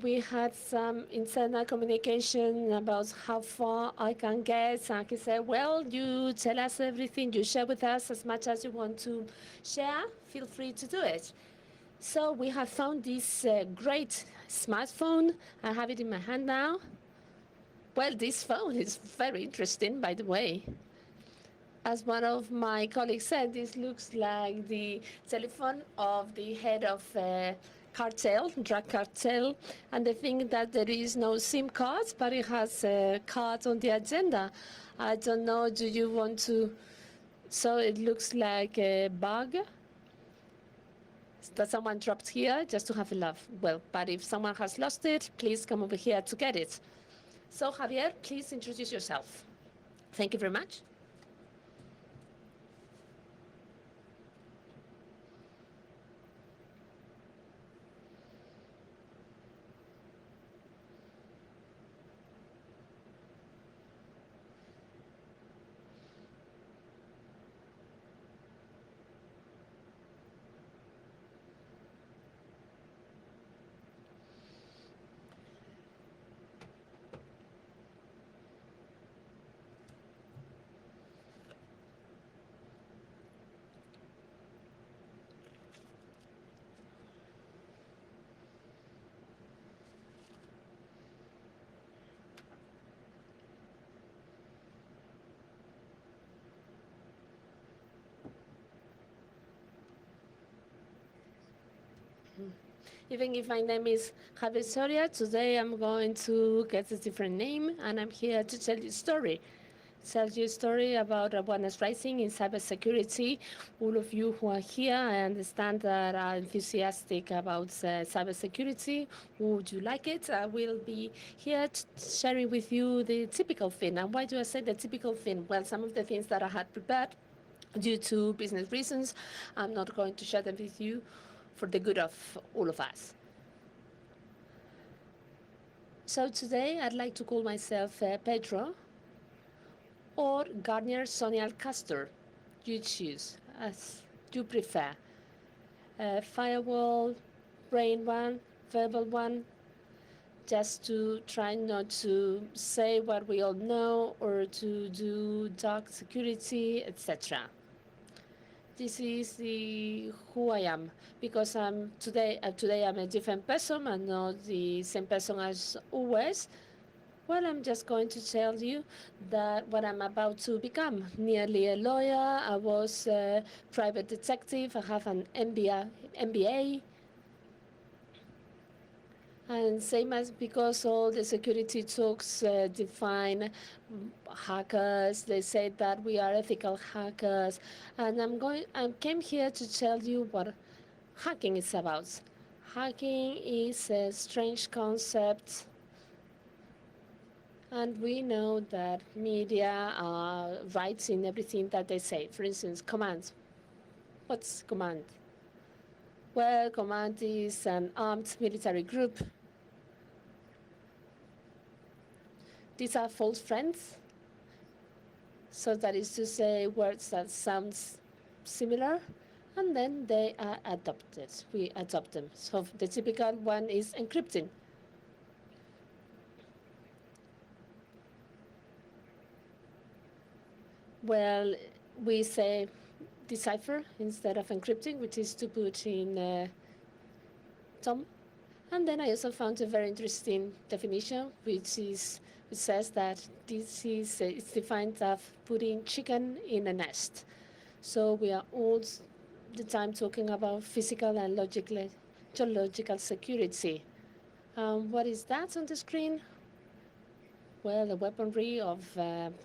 we had some internal communication about how far I can get. And he said, well, you tell us everything, you share with us as much as you want to share, feel free to do it. So we have found this great smartphone. I have it in my hand now. Well, this phone is very interesting, by the way. As one of my colleagues said, this looks like the telephone of the head of drug cartel, and they think that there is no SIM card, but it has a card on the agenda. I don't know, do you want to? So it looks like a bug that someone dropped here just to have a laugh. Well, but if someone has lost it, please come over here to get it. So Javier, please introduce yourself. Thank you very much. Even if my name is Javier Soria, today I'm going to get a different name, and I'm here to tell you a story. Tell you a story about awareness rising in cybersecurity. All of you who are here, I understand that are enthusiastic about cybersecurity. Would you like it? I will be here sharing with you the typical thing. And why do I say the typical thing? Well, some of the things that I had prepared due to business reasons, I'm not going to share them with you for the good of all of us. So today I'd like to call myself Pedro or Garnier Sonial Castor. You choose as you prefer. Firewall, brain one, verbal one, just to try not to say what we all know or to do dark security, etc. This is who I am, because today I'm a different person. I'm not the same person as always. Well, I'm just going to tell you that what I'm about to become. Nearly a lawyer, I was a private detective, I have an MBA. And same as because all the security talks define hackers, they say that we are ethical hackers. And I came here to tell you what hacking is about. Hacking is a strange concept, and we know that media are right in everything that they say. For instance, commands. What's command? Well, command is an armed military group. These are false friends. So that is to say words that sound similar, and then they are adopted. We adopt them. So the typical one is encrypting. Well, we say decipher instead of encrypting, which is to put in Tom. And then I also found a very interesting definition, which says that this is it's defined as putting chicken in a nest. So we are all the time talking about physical and geological security. What is that on the screen? Well, the weaponry of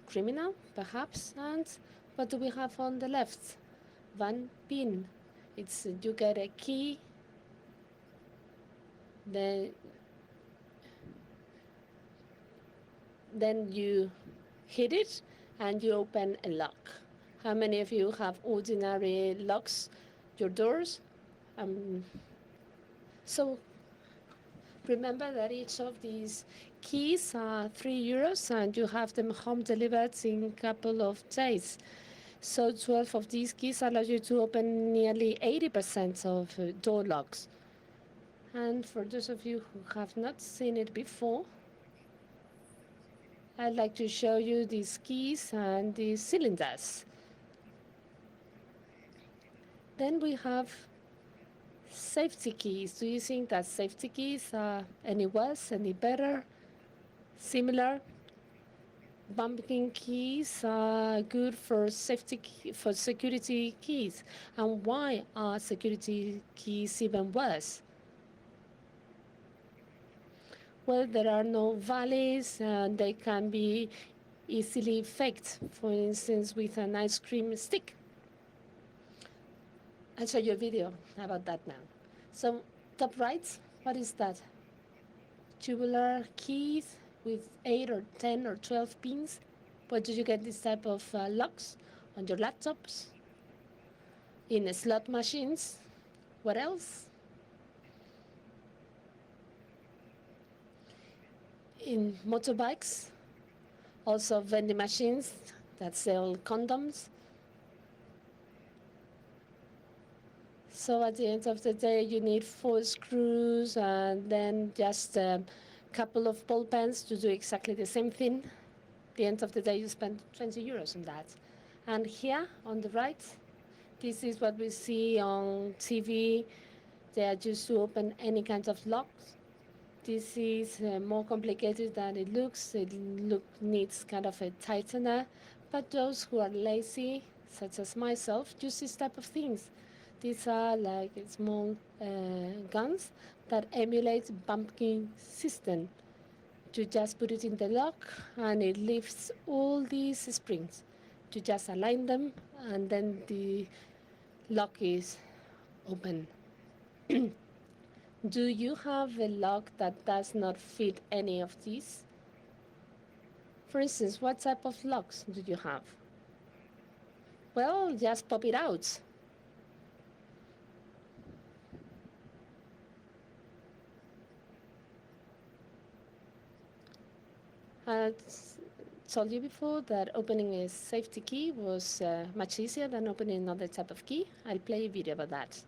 criminal, perhaps. And what do we have on the left? One pin. It's you get a key. Then you hit it and you open a lock. How many of you have ordinary locks, your doors? So remember that each of these keys are €3 and you have them home delivered in a couple of days. So 12 of these keys allow you to open nearly 80% of door locks. And for those of you who have not seen it before, I'd like to show you these keys and these cylinders. Then we have safety keys. Do you think that safety keys are any worse, any better, similar? Bumping keys are good for for security keys. And why are security keys even worse? Well, there are no valleys, and they can be easily faked, for instance, with an ice cream stick. I'll show you a video about that now. So, top right, what is that? Tubular keys with 8 or 10 or 12 pins. Where do you get this type of locks? On your laptops, in slot machines. What else? In motorbikes, also vending machines that sell condoms. So at the end of the day, you need 4 screws and then just a couple of ball pens to do exactly the same thing. At the end of the day, you spend 20 euros on that. And here on the right, this is what we see on TV. They are used to open any kind of locks. This is more complicated than it looks. It needs kind of a tightener. But those who are lazy, such as myself, use this type of things. These are like small guns that emulate bumping system. You just put it in the lock and it lifts all these springs. You just align them and then the lock is open. Do you have a lock that does not fit any of these? For instance, what type of locks do you have? Well, just pop it out. I told you before that opening a safety key was much easier than opening another type of key. I'll play a video about that.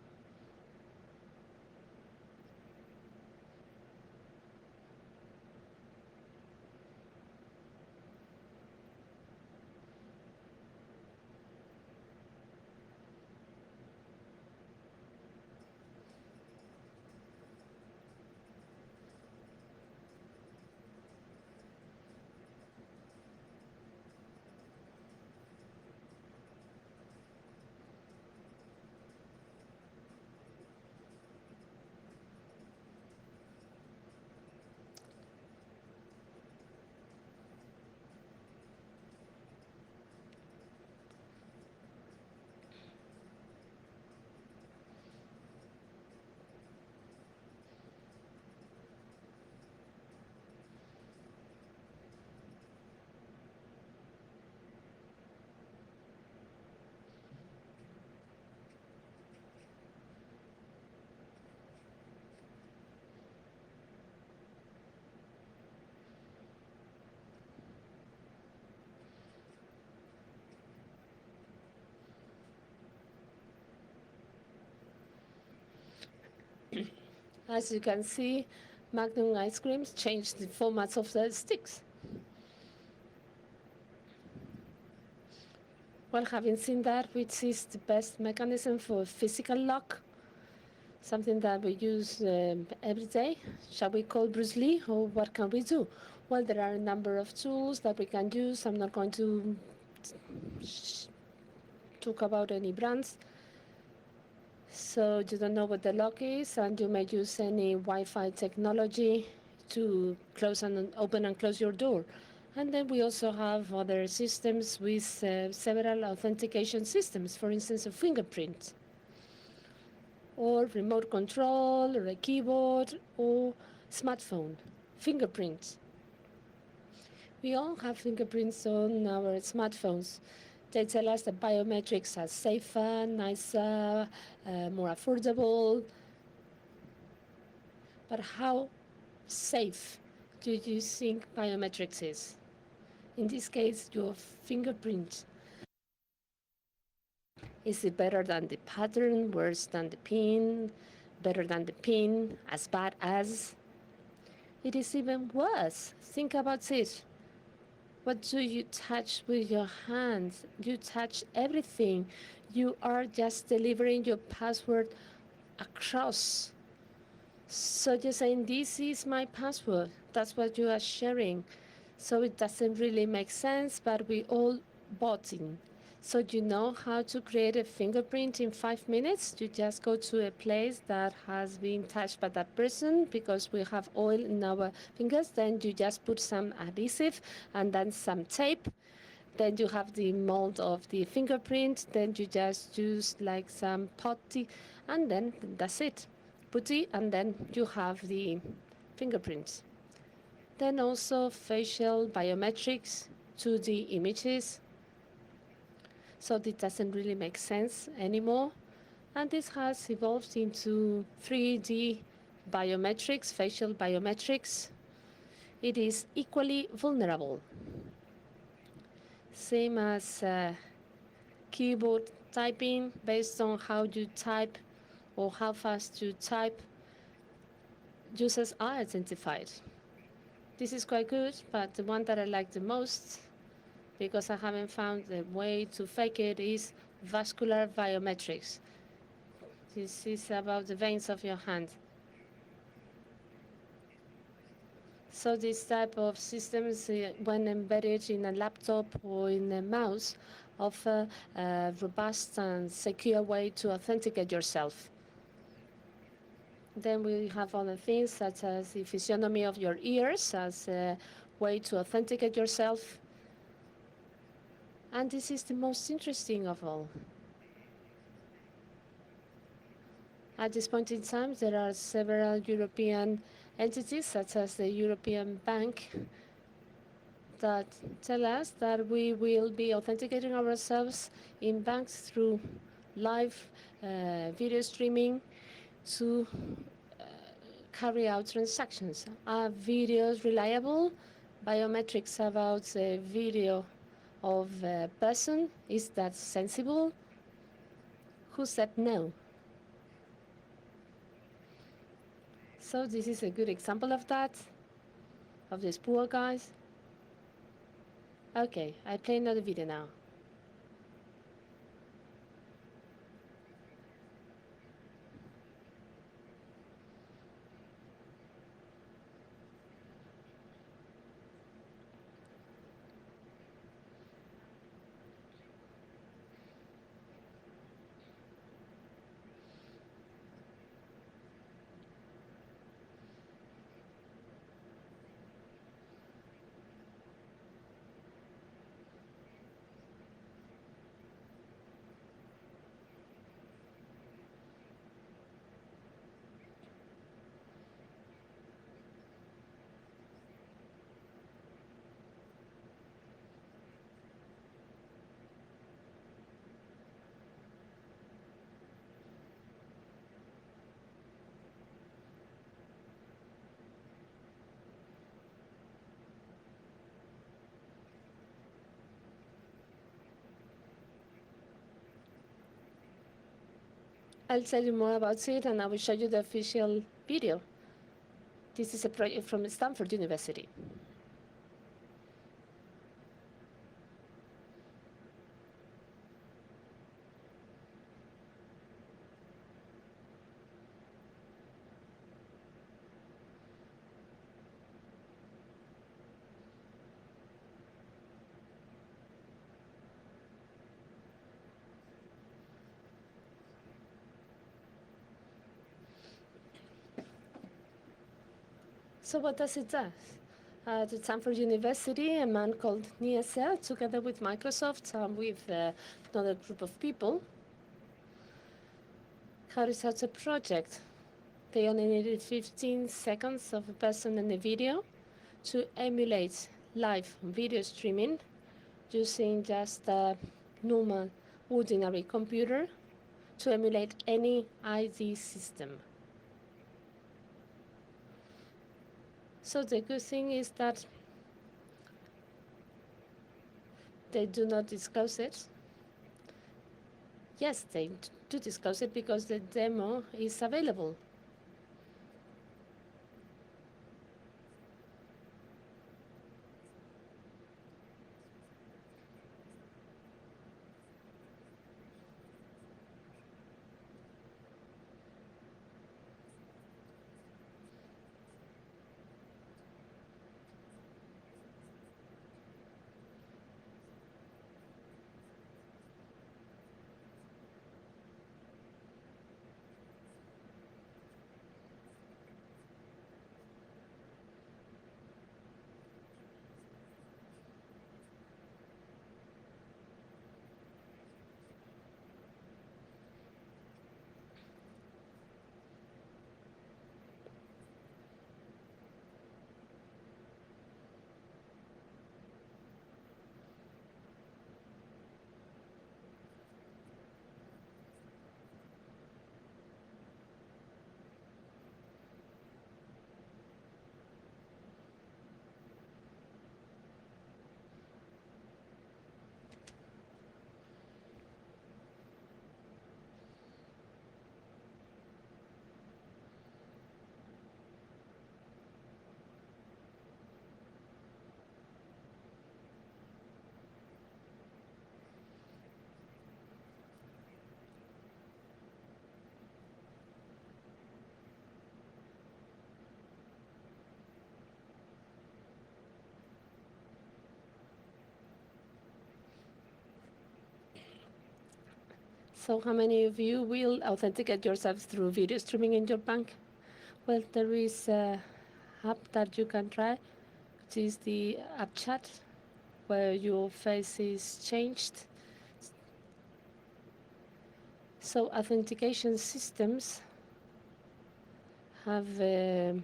As you can see, Magnum ice creams change the formats of the sticks. Well, having seen that, which is the best mechanism for physical lock, something that we use every day, shall we call Bruce Lee, or what can we do? Well, there are a number of tools that we can use. I'm not going to talk about any brands. So you don't know what the lock is, and you may use any Wi-Fi technology to close and open and close your door. And then we also have other systems with several authentication systems, for instance, a fingerprint, or remote control, or a keyboard, or smartphone. Fingerprints. We all have fingerprints on our smartphones. They tell us that biometrics are safer, nicer, more affordable. But how safe do you think biometrics is? In this case, your fingerprint. Is it better than the pattern, worse than the pin, better than the PIN, as bad as. It is even worse. Think about it. What do you touch with your hands? You touch everything. You are just delivering your password across. So you're saying, this is my password. That's what you are sharing. So it doesn't really make sense, but we all bought in. So you know how to create a fingerprint in 5 minutes? You just go to a place that has been touched by that person because we have oil in our fingers. Then you just put some adhesive and then some tape. Then you have the mold of the fingerprint. Then you just use like some putty and then that's it. Putty, and then you have the fingerprints. Then also facial biometrics, 2D images. So this doesn't really make sense anymore. And this has evolved into 3D biometrics, facial biometrics. It is equally vulnerable. Same as keyboard typing, based on how you type or how fast you type, users are identified. This is quite good, but the one that I like the most, because I haven't found a way to fake it, is vascular biometrics. This is about the veins of your hand. So this type of systems, when embedded in a laptop or in a mouse, offer a robust and secure way to authenticate yourself. Then we have other things such as the physiognomy of your ears as a way to authenticate yourself. And this is the most interesting of all. At this point in time, there are several European entities, such as the European Bank, that tell us that we will be authenticating ourselves in banks through live video streaming to carry out transactions. Are videos reliable? Biometrics about the video of a person, is that sensible? Who said no? So this is a good example of that, of these poor guys. Okay, I play another video now. I'll tell you more about it and I will show you the official video. This is a project from Stanford University. So what does it do? At Stanford University, a man called Nieser, together with Microsoft and with another group of people, carries out a project. They only needed 15 seconds of a person in a video to emulate live video streaming using just a normal, ordinary computer to emulate any ID system. So the good thing is that they do not disclose it. Yes, they do disclose it because the demo is available. So how many of you will authenticate yourselves through video streaming in your bank? Well, there is a app that you can try, which is the app chat, where your face is changed. So authentication systems have a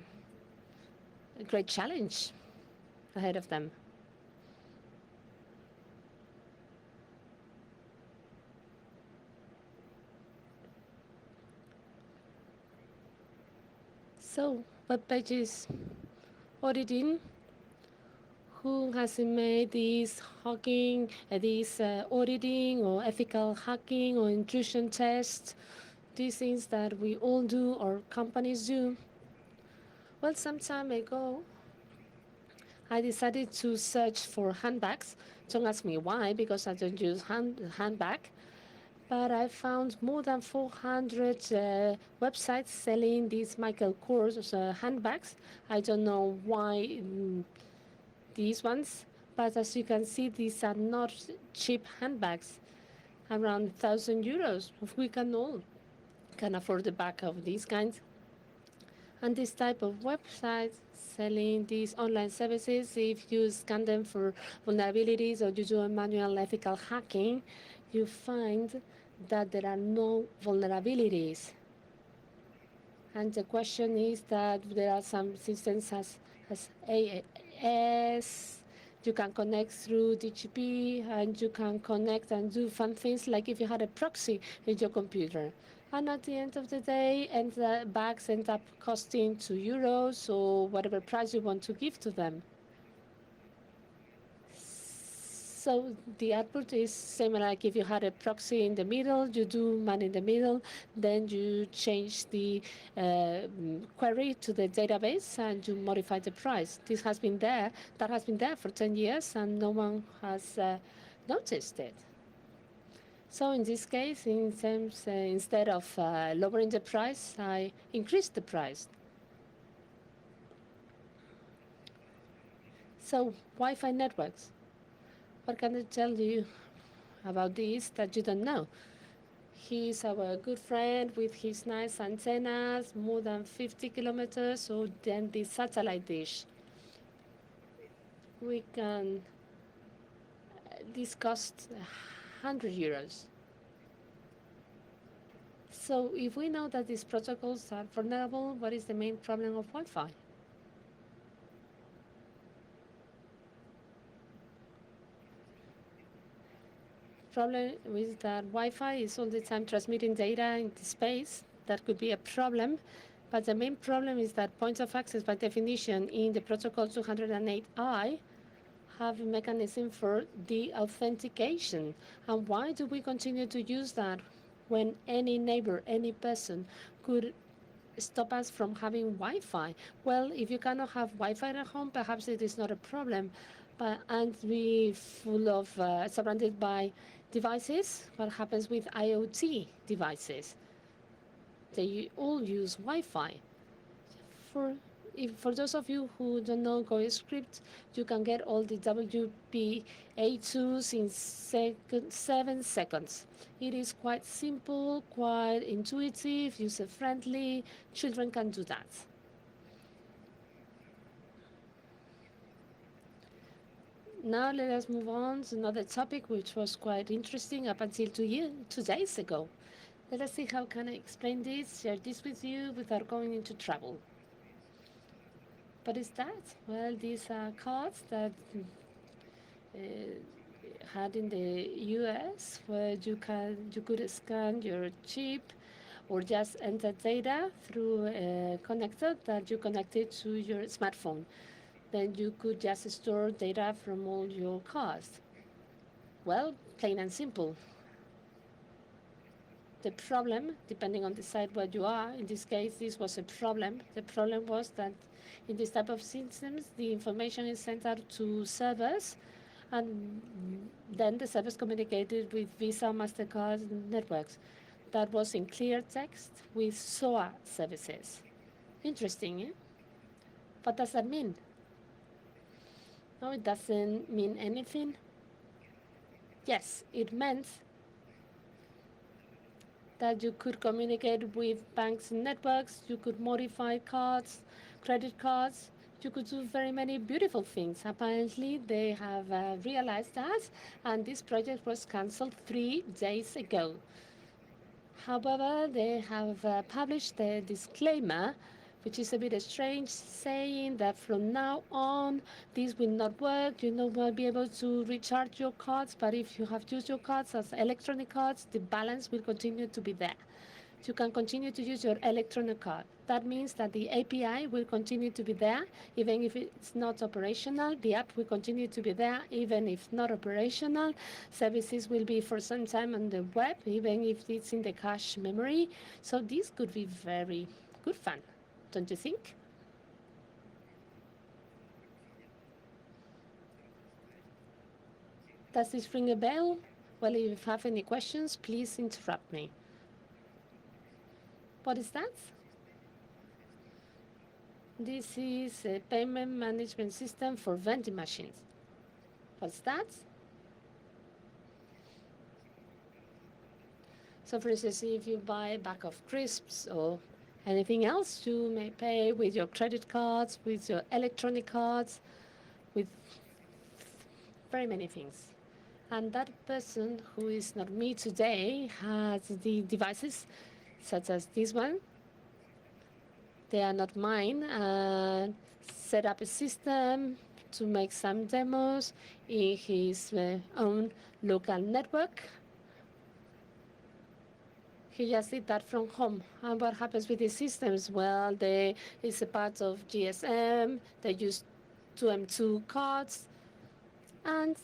great challenge ahead of them. So web pages auditing. Who has made this hacking, this auditing or ethical hacking or intrusion tests? These things that we all do or companies do. Well, some time ago, I decided to search for handbags. Don't ask me why, because I don't use handbag. But I found more than 400 websites selling these Michael Kors handbags. I don't know why these ones, but as you can see, these are not cheap handbags, around 1,000 euros. We can all can afford the bag of these kinds. And this type of websites selling these online services, if you scan them for vulnerabilities or you do a manual ethical hacking, you find that there are no vulnerabilities. And the question is that there are some systems as AAS, you can connect through DHCP, and you can connect and do fun things like if you had a proxy in your computer. And at the end of the day, bags end up costing €2 or whatever price you want to give to them. So the output is same like if you had a proxy in the middle, you do man in the middle, then you change the query to the database and you modify the price. This has been there, that has been there for 10 years and no one has noticed it. So in this case, instead of lowering the price, I increased the price. So Wi-Fi networks. What can I tell you about this that you don't know? He's our good friend with his nice antennas, more than 50 kilometers, so then the satellite dish. We can, this costs €100. So if we know that these protocols are vulnerable, what is the main problem of Wi-Fi? Problem is that Wi-Fi is all the time transmitting data into space. That could be a problem. But the main problem is that points of access, by definition, in the protocol 208i, have a mechanism for the authentication. And why do we continue to use that when any neighbor, any person could stop us from having Wi-Fi? Well, if you cannot have Wi-Fi at home, perhaps it is not a problem. But and we full of surrounded by devices. What happens with IoT devices? They all use Wi-Fi. For those of you who don't know GoScript, you can get all the WPA tools in 7 seconds. It is quite simple, quite intuitive, user-friendly. Children can do that. Now let us move on to another topic which was quite interesting up until 2 days ago. Let us see how can I explain this, share this with you without going into trouble. What is that? Well, these are cards that had in the US where you could scan your chip or just enter data through a connector that you connected to your smartphone. Then you could just store data from all your cards. Well, plain and simple. The problem, depending on the site where you are, in this case, this was a problem. The problem was that in this type of systems, the information is sent out to servers, and then the servers communicated with Visa, MasterCard networks. That was in clear text with SOA services. Interesting, eh? What does that mean? No, it doesn't mean anything. Yes, it meant that you could communicate with banks and networks, you could modify cards, credit cards, you could do very many beautiful things. Apparently, they have realized that, and this project was cancelled 3 days ago. However, they have published a disclaimer, which is a bit strange, saying that from now on, this will not work. You will not be able to recharge your cards, but if you have used your cards as electronic cards, the balance will continue to be there. You can continue to use your electronic card. That means that the API will continue to be there, even if it's not operational. The app will continue to be there, even if not operational. Services will be for some time on the web, even if it's in the cache memory. So this could be very good fun, don't you think? Does this ring a bell? Well, if you have any questions, please interrupt me. What is that? This is a payment management system for vending machines. What's that? So for instance, if you buy a bag of crisps or anything else, you may pay with your credit cards, with your electronic cards, with very many things. And that person who is not me today has the devices such as this one. They are not mine. Set up a system to make some demos in his own local network. He just did that from home. And what happens with these systems? Well, it's a part of GSM. They use 2M2 cards, and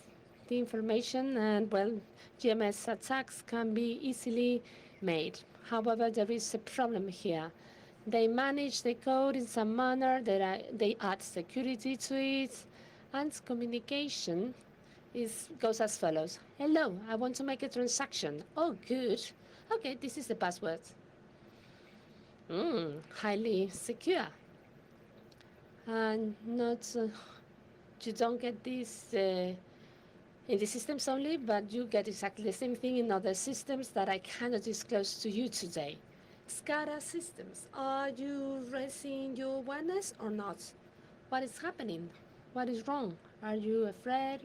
the information and, well, GMS attacks can be easily made. However, there is a problem here. They manage the code in some manner, they add security to it, and communication goes as follows. Hello, I want to make a transaction. Oh, good. Okay, this is the password. Highly secure. And you don't get this in the systems only, but you get exactly the same thing in other systems that I cannot disclose to you today. SCADA systems, are you raising your awareness or not? What is happening? What is wrong? Are you afraid?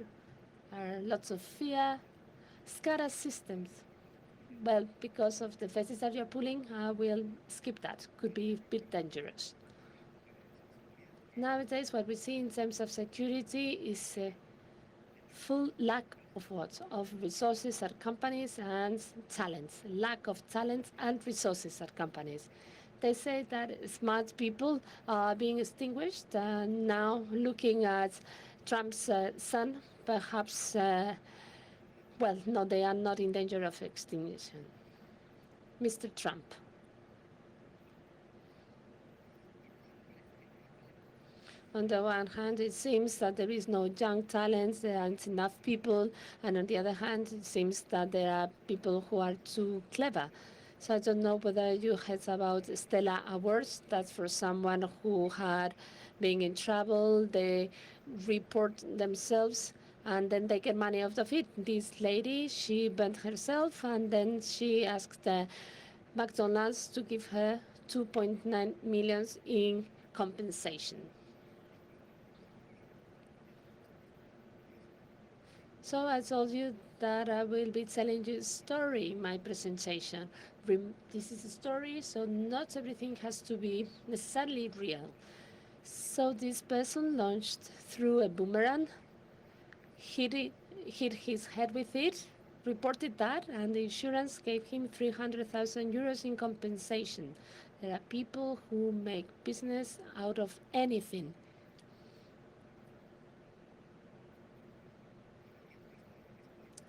Are lots of fear? SCADA systems. Well, because of the faces that you're pulling, I will skip that. Could be a bit dangerous. Nowadays, what we see in terms of security is a full lack of what? Of resources at companies and talents. Lack of talent and resources at companies. They say that smart people are being extinguished. Now, looking at Trump's son, perhaps, well, no, they are not in danger of extinction. Mr. Trump. On the one hand, it seems that there is no young talent, there aren't enough people, and on the other hand, it seems that there are people who are too clever. So I don't know whether you heard about Stella Awards. That's for someone who had been in trouble. They report themselves, and then they get money out of it. This lady, she burned herself, and then she asked McDonald's to give her 2.9 million in compensation. So I told you that I will be telling you a story in my presentation. This is a story, so not everything has to be necessarily real. So this person launched through a boomerang, hit his head with it, reported that, and the insurance gave him 300,000 euros in compensation. There are people who make business out of anything.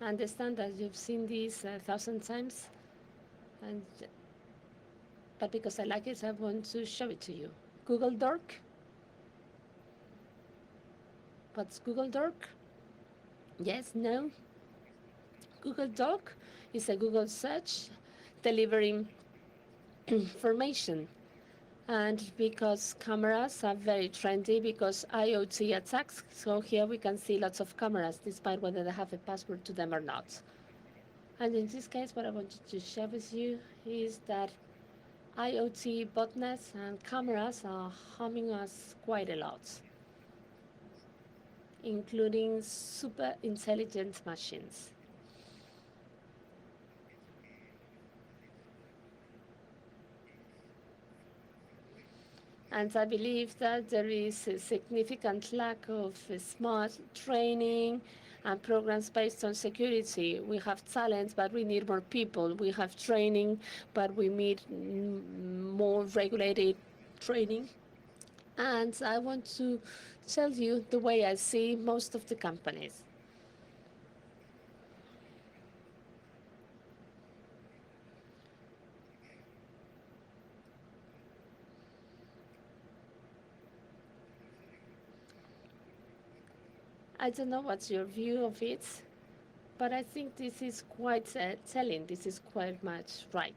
I understand that you've seen this 1,000 times, but because I like it, I want to show it to you. Google Dork. What's Google Dork? Yes, no? Google Doc is a Google search delivering information. And because cameras are very trendy, because IoT attacks, so here we can see lots of cameras, despite whether they have a password to them or not. And in this case, what I wanted to share with you is that IoT botnets and cameras are harming us quite a lot, including super intelligent machines. And I believe that there is a significant lack of smart training and programs based on security. We have talent, but we need more people. We have training, but we need more regulated training. And I want to tell you the way I see most of the companies. I don't know what's your view of it, but I think this is quite telling. This is quite much right.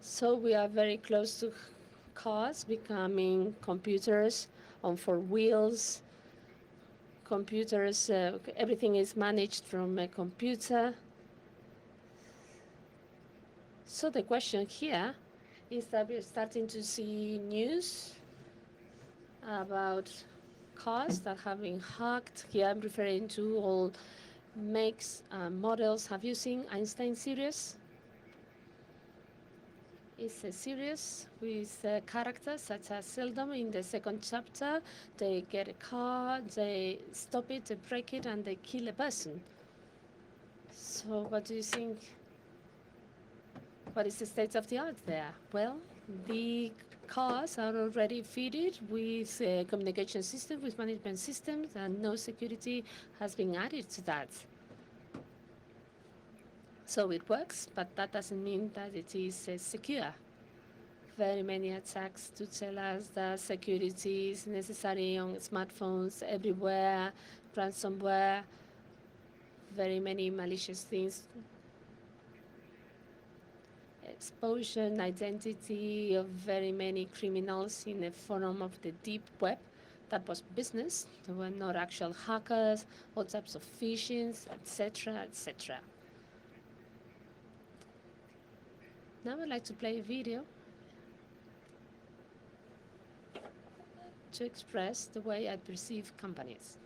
So we are very close to cars becoming computers on four wheels. Computers, everything is managed from a computer. So the question here is that we're starting to see news about cars that have been hacked. Here I'm referring to all makes and models. Have you seen Einstein series? It's a series with characters such as Seldom in the second chapter. They get a car, they stop it, they break it, and they kill a person. So what do you think? What is the state of the art there? Well, the cars are already fitted with a communication system, with management systems, and no security has been added to that. So it works, but that doesn't mean that it is secure. Very many attacks to tell us that security is necessary on smartphones everywhere, ransomware, very many malicious things, exposure and identity of very many criminals in the form of the deep web. That was business. They were not actual hackers, all types of phishings, etc., etc. Now I'd like to play a video to express the way I perceive companies.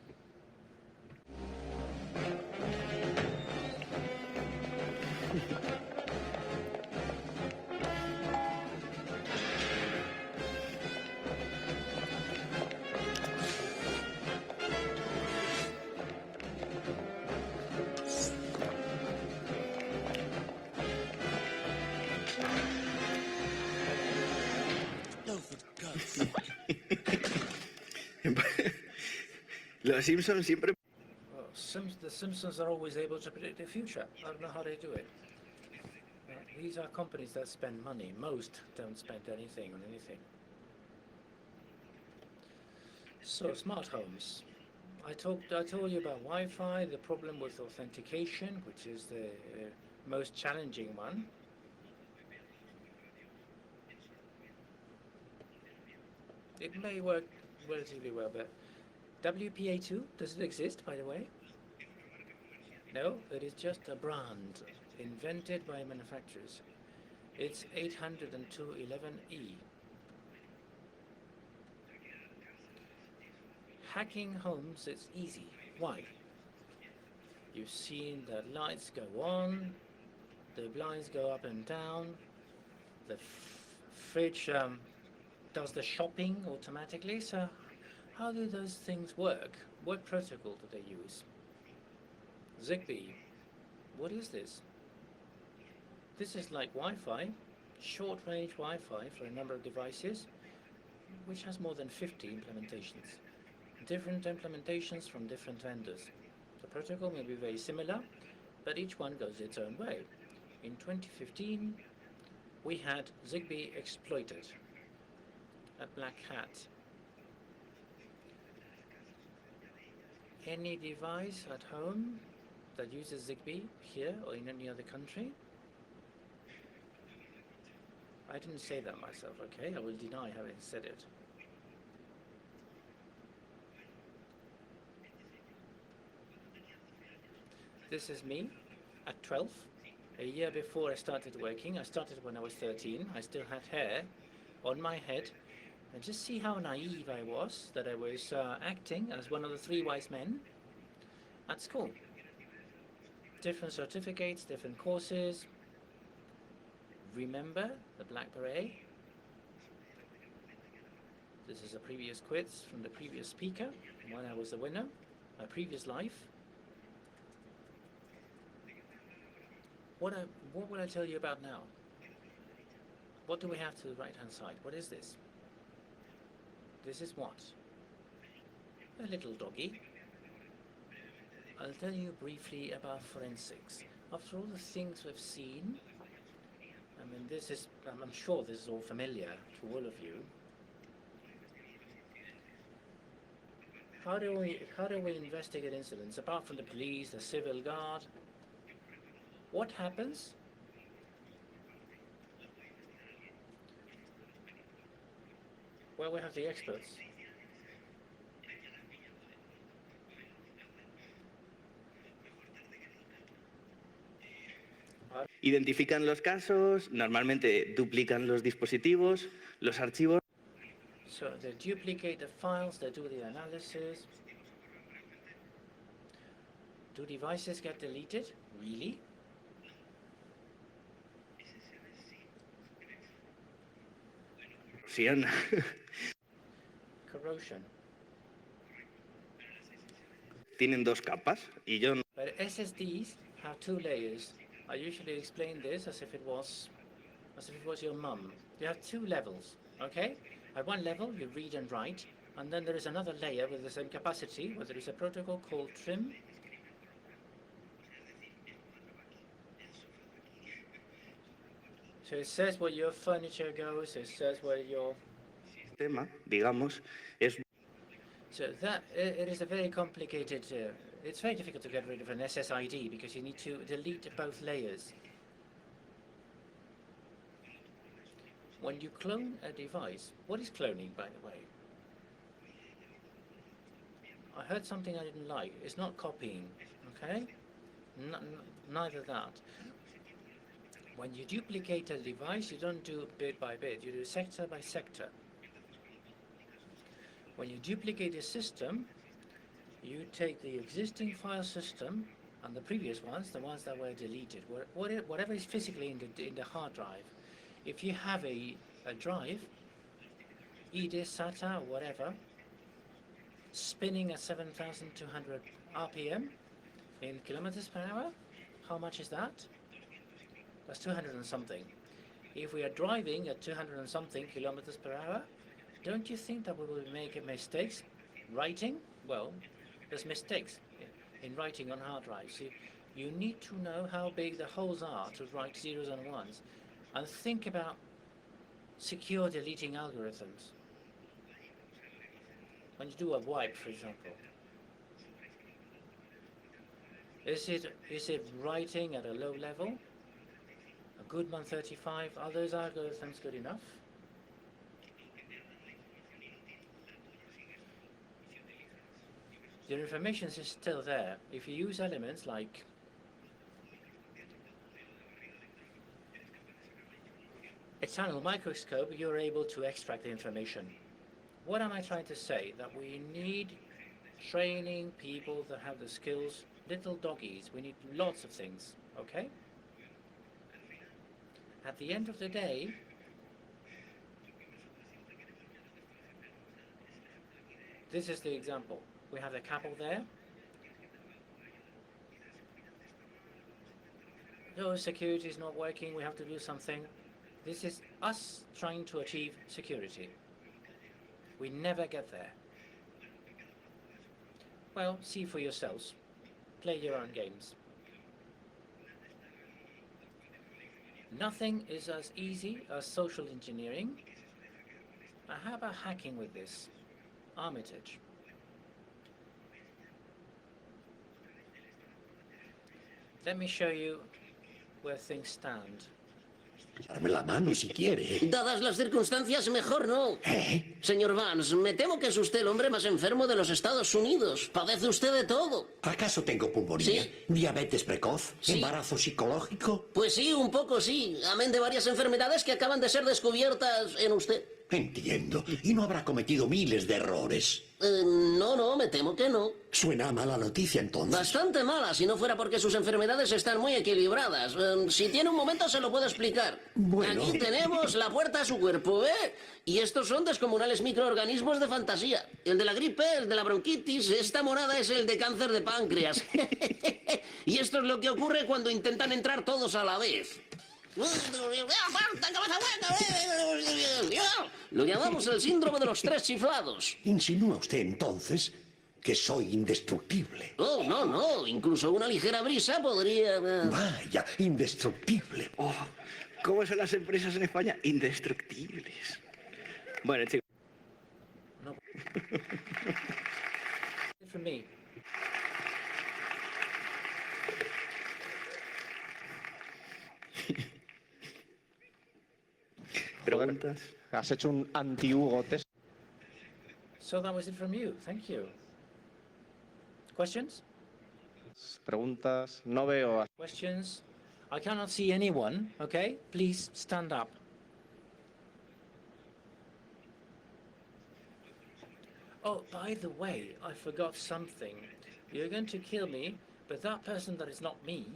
Los Simpsons siempre... Well, the Simpsons are always able to predict the future. I don't know how they do it. These are companies that spend money. Most don't spend anything on anything. So, smart homes. I told you about Wi-Fi, the problem with authentication, which is the most challenging one. It may work relatively well, but WPA2, does it exist, by the way? No, it is just a brand invented by manufacturers. It's 802.11e. Hacking homes, it's easy. Why? You've seen the lights go on, the blinds go up and down, the fridge does the shopping automatically. So how do those things work? What protocol do they use? Zigbee. What is this? This is like Wi-Fi, short-range Wi-Fi for a number of devices, which has more than 50 implementations. Different implementations from different vendors. The protocol may be very similar, but each one goes its own way. In 2015, we had Zigbee exploited at Black Hat. Any device at home that uses Zigbee here or in any other country? I didn't say that myself, okay? I will deny having said it. This is me at 12. A year before I started working. I started when I was 13. I still had hair on my head. And just see how naive I was, that I was acting as one of the three wise men at school. Different certificates, different courses. Remember the Black Beret? This is a previous quiz from the previous speaker, when I was the winner, my previous life. What will I tell you about now? What do we have to the right-hand side? What is this? This is what? A little doggy. I'll tell you briefly about forensics. After all the things we've seen, I mean, this is, I'm sure this is all familiar to all of you. How do we investigate incidents apart from the police, the civil guard? What happens? Well, we have the experts. Identifican los casos, normalmente duplican los dispositivos, los archivos. So they duplicate the files, they do the analysis. Do devices get deleted? Really? Corrosion. Tienen dos capas y yo But SSDs have two layers. I usually explain this as if it was your mum. You have two levels, okay? At one level you read and write, and then there is another layer with the same capacity where there is a protocol called trim. So it says where your furniture goes, it says where your tema, digamos, es So that it is a very complicated. It's very difficult to get rid of an SSID because you need to delete both layers. When you clone a device, what is cloning, by the way? I heard something I didn't like. It's not copying, okay? Neither that. When you duplicate a device, you don't do bit by bit. You do sector by sector. When you duplicate a system, you take the existing file system and the previous ones, the ones that were deleted, whatever is physically in the hard drive. If you have a drive, EDIS, SATA, or whatever, spinning at 7,200 RPM in kilometers per hour, how much is that? That's 200 and something. If we are driving at 200 and something kilometers per hour, don't you think that we will make mistakes writing? Well, there's mistakes in writing on hard drives. You need to know how big the holes are to write zeros and ones, and think about secure deleting algorithms. When you do a wipe, for example, is it writing at a low level? A Goodman 35, are those algorithms good enough? Your information is still there. If you use elements like a tunnel microscope, you're able to extract the information. What am I trying to say? That we need training people that have the skills, little doggies. We need lots of things, okay? At the end of the day, this is the example. We have the couple there. No, security is not working, we have to do something. This is us trying to achieve security. We never get there. Well, see for yourselves. Play your own games. Nothing is as easy as social engineering. Now, how about hacking with this? Armitage. Let me show you where things stand. Darme la mano si quiere. Dadas las circunstancias, mejor no. ¿Eh? Señor Vance, me temo que es usted el hombre más enfermo de los Estados Unidos. Padece usted de todo. ¿Acaso tengo pulmonía? Sí. ¿Diabetes precoz? Sí. ¿Embarazo psicológico? Pues sí, un poco sí. Amén de varias enfermedades que acaban de ser descubiertas en usted. Entiendo. ¿Y no habrá cometido miles de errores? No, me temo que no. Suena a mala noticia entonces. Bastante mala, si no fuera porque sus enfermedades están muy equilibradas. Si tiene un momento se lo puedo explicar. Bueno. Aquí tenemos la puerta a su cuerpo, ¿eh? Y estos son descomunales microorganismos de fantasía. El de la gripe, el de la bronquitis, esta morada es el de cáncer de páncreas. Y esto es lo que ocurre cuando intentan entrar todos a la vez. Lo llamamos el síndrome de los tres chiflados. ¿Insinúa usted entonces que soy indestructible? Oh, no. Incluso una ligera brisa podría... Vaya, indestructible. Oh, ¿cómo son las empresas en España? Indestructibles. Bueno, chicos. No. For me. Preguntas. Has hecho un anti-Hugo test. So that was it from you. Thank you. Questions? Preguntas. No veo a... Questions? I cannot see anyone, okay? Please stand up. Oh, by the way, I forgot something. You're going to kill me, but that person that is not me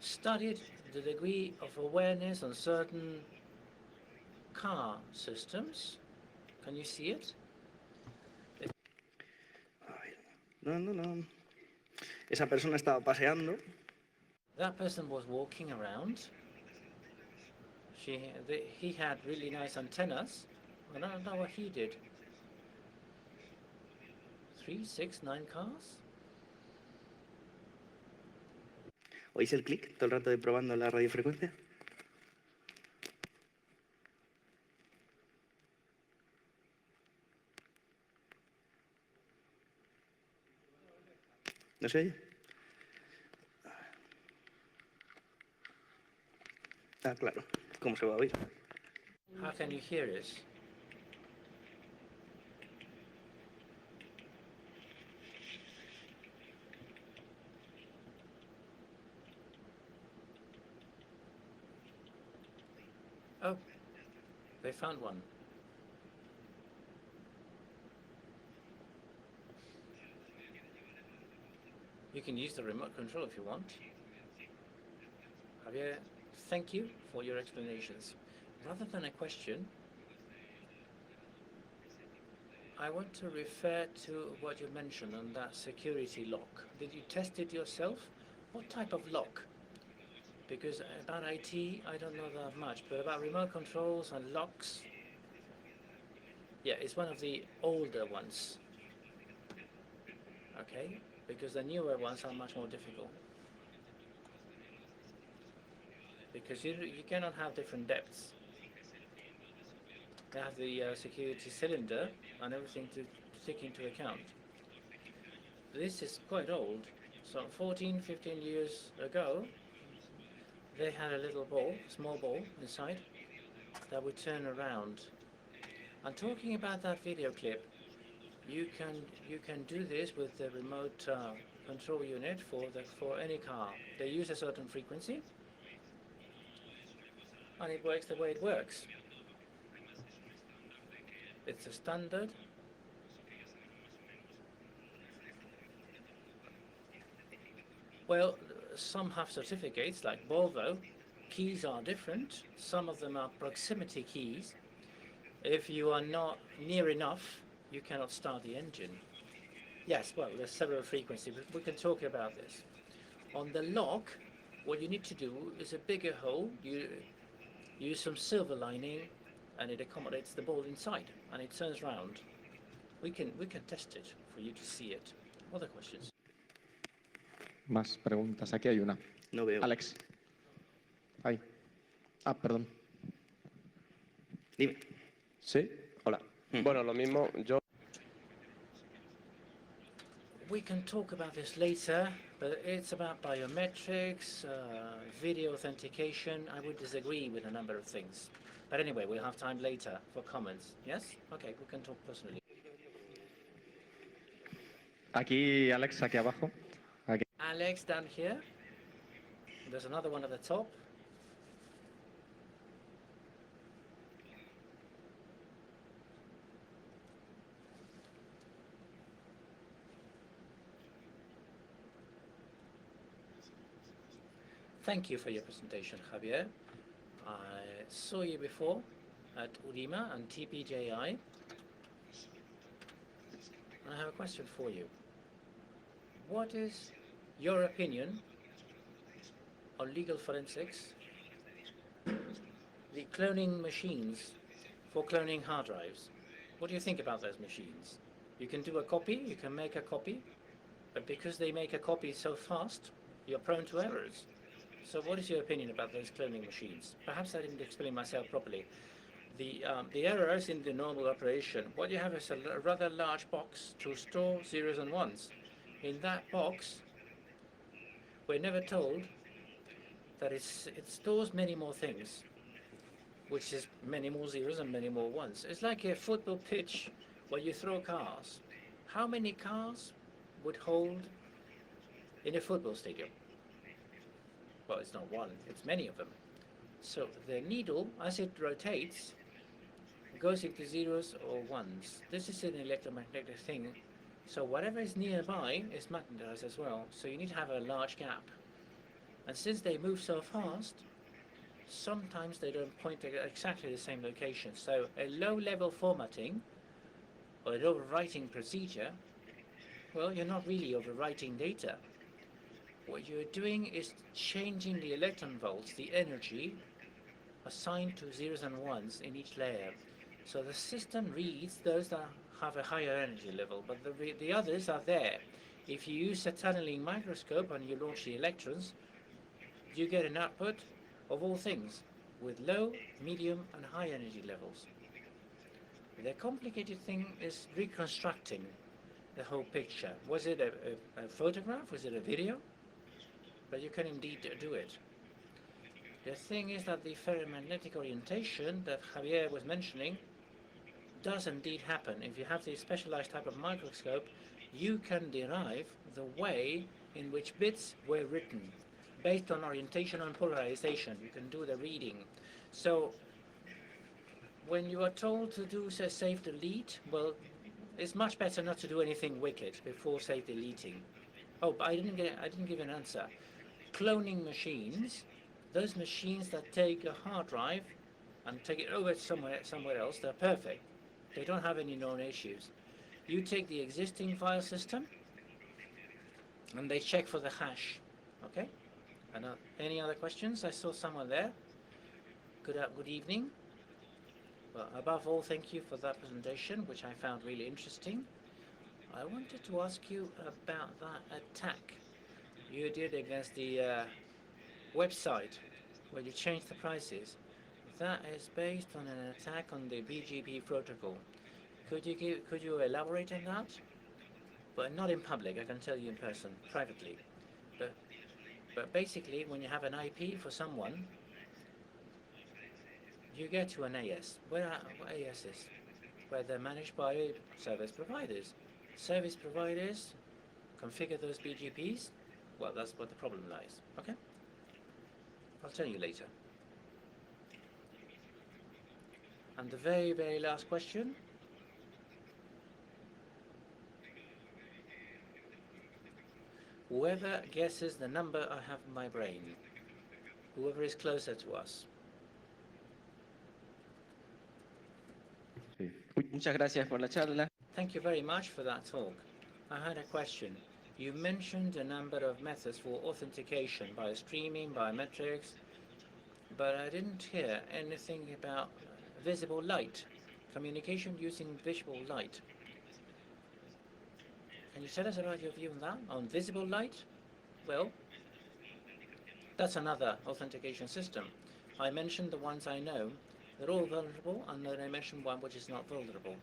studied the degree of awareness on certain car systems. Can you see it? A ver. No. Esa persona estaba paseando. That person was walking around. He had really nice antennas. I don't know what he did. 3, 6, 9 cars? ¿Oís el clic todo el rato de probando la radiofrecuencia? ¿No se oye? Ah, claro. ¿Cómo se va a oír? How can you hear it? Oh, they found one. You can use the remote control if you want. Javier, thank you for your explanations. Rather than a question, I want to refer to what you mentioned on that security lock. Did you test it yourself? What type of lock? Because about IT, I don't know that much, but about remote controls and locks, yeah, it's one of the older ones. Okay? Because the newer ones are much more difficult. Because you cannot have different depths. They have the security cylinder and everything to take into account. This is quite old. So 14, 15 years ago, they had a little ball, small ball inside, that would turn around. And talking about that video clip, you can do this with the remote control unit for any car. They use a certain frequency, and it works the way it works. It's a standard. Well, some have certificates, like Volvo. Keys are different. Some of them are proximity keys. If you are not near enough, you cannot start the engine. Yes, well, there's several frequencies, but we can talk about this. On the lock, what you need to do is a bigger hole. You use some silver lining, and it accommodates the ball inside, and it turns round. We can test it for you to see it. Other questions? Más preguntas. Aquí hay una. No veo. Alex. Ahí. Ah, perdón. Dime. Sí, hola. Bueno, lo mismo, yo... We can talk about this later, but it's about biometrics, video authentication. I would disagree with a number of things. But anyway, we'll have time later for comments. Yes? Okay, we can talk personally. Aquí, Alex, aquí abajo. Aquí. Alex down here. There's another one at the top. Thank you for your presentation, Javier. I saw you before at URIMA and TPJI. I have a question for you. What is your opinion on legal forensics, the cloning machines for cloning hard drives? What do you think about those machines? You can do a copy, you can make a copy, but because they make a copy so fast, you're prone to errors. So what is your opinion about those cloning machines? Perhaps I didn't explain myself properly. The errors in the normal operation, what you have is a rather large box to store zeros and ones. In that box, we're never told that it stores many more things, which is many more zeros and many more ones. It's like a football pitch where you throw cars. How many cars would hold in a football stadium? Well, it's not one, it's many of them. So the needle, as it rotates, goes into zeros or ones. This is an electromagnetic thing. So whatever is nearby is magnetized as well. So you need to have a large gap. And since they move so fast, sometimes they don't point to exactly the same location. So a low-level formatting or an overwriting procedure, well, you're not really overwriting data. What you're doing is changing the electron volts, the energy assigned to zeros and ones in each layer. So the system reads those that have a higher energy level, but the others are there. If you use a tunneling microscope and you launch the electrons, you get an output of all things with low, medium, and high energy levels. The complicated thing is reconstructing the whole picture. Was it a photograph? Was it a video? But you can indeed do it. The thing is that the ferromagnetic orientation that Javier was mentioning does indeed happen. If you have the specialized type of microscope, you can derive the way in which bits were written based on orientation and polarization. You can do the reading. So when you are told to do save delete, well, it's much better not to do anything wicked before save deleting. Oh, but I didn't give an answer. Cloning machines, those machines that take a hard drive and take it over somewhere else, they're perfect. They don't have any known issues. You take the existing file system and they check for the hash. Okay? And any other questions? I saw someone there. Good evening. Well, above all, thank you for that presentation, which I found really interesting. I wanted to ask you about that attack you did against the website where you changed the prices. That is based on an attack on the BGP protocol. Could you elaborate on that? But not in public. I can tell you in person, privately. But basically, when you have an IP for someone, you get to an AS. Where AS is? Where they're managed by service providers. Service providers configure those BGPs. Well, that's what the problem lies. Okay? I'll tell you later. And the very, very last question. Whoever guesses the number I have in my brain, whoever is closer to us. Sí. Muchas gracias por la charla. Thank you very much for that talk. I had a question. You mentioned a number of methods for authentication by streaming, biometrics, but I didn't hear anything about visible light, communication using visible light. Can you tell us about your view on that, on visible light? Well, that's another authentication system. I mentioned the ones I know. They're all vulnerable, and then I mentioned one which is not vulnerable.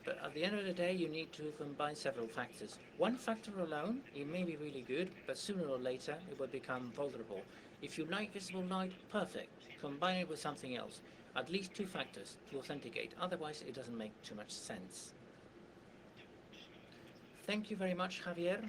But at the end of the day, you need to combine several factors. One factor alone, it may be really good, but sooner or later, it will become vulnerable. If you like visible light, perfect. Combine it with something else. At least 2 factors to authenticate. Otherwise, it doesn't make too much sense. Thank you very much, Javier.